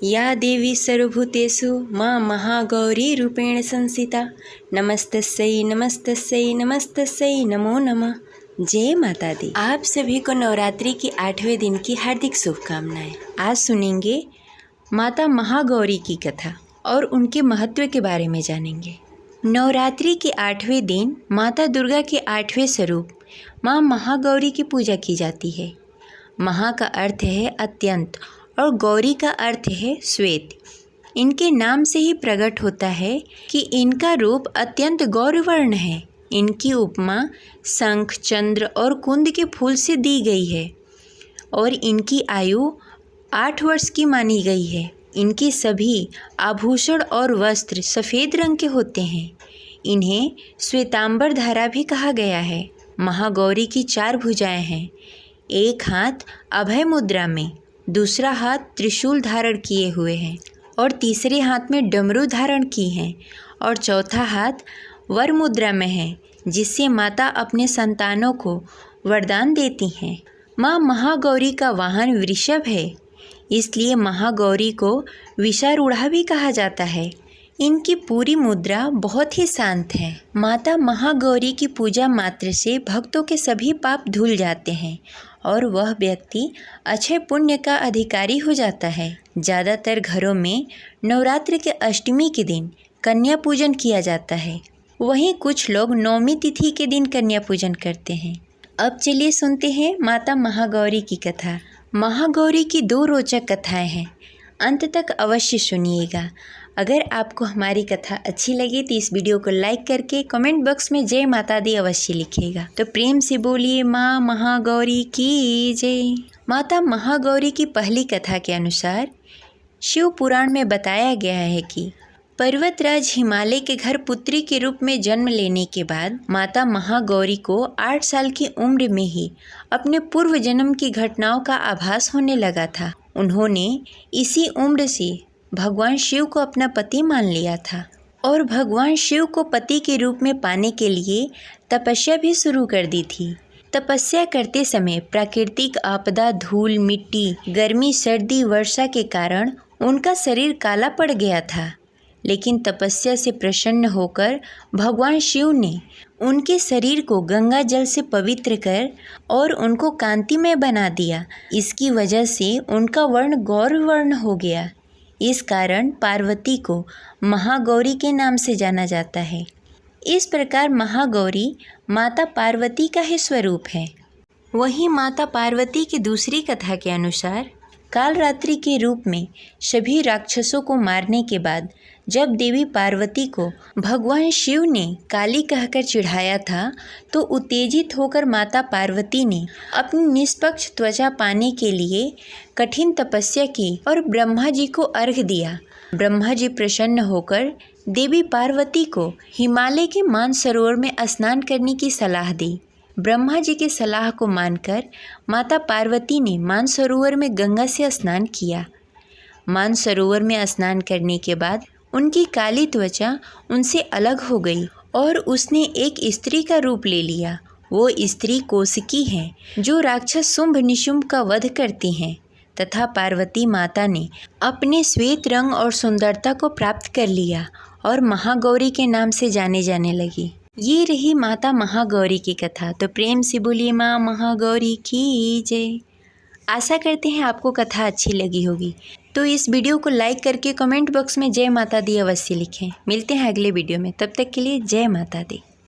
या देवी सर्वभूतेषु मां महागौरी रूपेण संस्थिता। नमस्तस्यै नमस्तस्यै नमस्तस्यै नमो नमः। जय माता दी। आप सभी को नवरात्रि के 8वें दिन की हार्दिक शुभकामनाएं। आज सुनेंगे माता महागौरी की कथा और उनके महत्व के बारे में जानेंगे। नवरात्रि के 8वें दिन माता दुर्गा के 8वें स्वरूप मां महागौरी की पूजा की जाती है। महा का अर्थ है अत्यंत और गौरी का अर्थ है श्वेत। इनके नाम से ही प्रकट होता है कि इनका रूप अत्यंत गौरवर्ण है। इनकी उपमा शंख, चंद्र और कुंद के फूल से दी गई है और इनकी आयु 8 वर्ष की मानी गई है। इनके सभी आभूषण और वस्त्र सफ़ेद रंग के होते हैं। इन्हें श्वेतांबर धारा भी कहा गया है। महागौरी की 4 भुजाएं हैं। एक हाथ अभय मुद्रा में, दूसरा हाथ त्रिशूल धारण किए हुए हैं और तीसरे हाथ में डमरू धारण की हैं और चौथा हाथ वर मुद्रा में है, जिससे माता अपने संतानों को वरदान देती हैं। माँ महागौरी का वाहन वृषभ है, इसलिए महागौरी को विषारूढ़ा भी कहा जाता है। इनकी पूरी मुद्रा बहुत ही शांत है। माता महागौरी की पूजा मात्र से भक्तों के सभी पाप धुल जाते हैं और वह व्यक्ति अच्छे पुण्य का अधिकारी हो जाता है। ज़्यादातर घरों में नवरात्र के अष्टमी के दिन कन्या पूजन किया जाता है। वहीं कुछ लोग नवमी तिथि के दिन कन्या पूजन करते हैं। अब चलिए सुनते हैं माता महागौरी की कथा। महागौरी की 2 रोचक कथाएं हैं, अंत तक अवश्य सुनिएगा। अगर आपको हमारी कथा अच्छी लगे तो इस वीडियो को लाइक करके कमेंट बॉक्स में जय माता दी अवश्य लिखिएगा। तो प्रेम से बोलिए माँ महागौरी की जय। माता महागौरी की पहली कथा के अनुसार शिव पुराण में बताया गया है कि पर्वतराज हिमालय के घर पुत्री के रूप में जन्म लेने के बाद माता महागौरी को 8 साल की उम्र में ही अपने पूर्व जन्म की घटनाओं का आभास होने लगा था। उन्होंने इसी उम्र से भगवान शिव को अपना पति मान लिया था और भगवान शिव को पति के रूप में पाने के लिए तपस्या भी शुरू कर दी थी। तपस्या करते समय प्राकृतिक आपदा, धूल, मिट्टी, गर्मी, सर्दी, वर्षा के कारण उनका शरीर काला पड़ गया था। लेकिन तपस्या से प्रसन्न होकर भगवान शिव ने उनके शरीर को गंगा जल से पवित्र कर और उनको कांतिमय बना दिया। इसकी वजह से उनका वर्ण गौरवर्ण हो गया। इस कारण पार्वती को महागौरी के नाम से जाना जाता है। इस प्रकार महागौरी माता पार्वती का ही स्वरूप है। वहीं माता पार्वती की दूसरी कथा के अनुसार कालरात्रि के रूप में सभी राक्षसों को मारने के बाद जब देवी पार्वती को भगवान शिव ने काली कहकर चिढ़ाया था, तो उत्तेजित होकर माता पार्वती ने अपनी निष्पक्ष त्वचा पाने के लिए कठिन तपस्या की और ब्रह्मा जी को अर्घ दिया। ब्रह्मा जी प्रसन्न होकर देवी पार्वती को हिमालय के मानसरोवर में स्नान करने की सलाह दी। ब्रह्मा जी की सलाह को मानकर माता पार्वती ने मानसरोवर में गंगा से स्नान किया। मानसरोवर में स्नान करने के बाद उनकी काली त्वचा उनसे अलग हो गई और उसने एक स्त्री का रूप ले लिया। वो स्त्री कौशिकी है, जो राक्षस शुंभ निशुंभ का वध करती हैं तथा पार्वती माता ने अपने श्वेत रंग और सुंदरता को प्राप्त कर लिया और महागौरी के नाम से जाने जाने लगी। ये रही माता महागौरी की कथा। तो प्रेम से बोलिए माँ महागौरी की जय। आशा करते हैं आपको कथा अच्छी लगी होगी। तो इस वीडियो को लाइक करके कमेंट बॉक्स में जय माता दी अवश्य लिखें। मिलते हैं अगले वीडियो में, तब तक के लिए जय माता दी।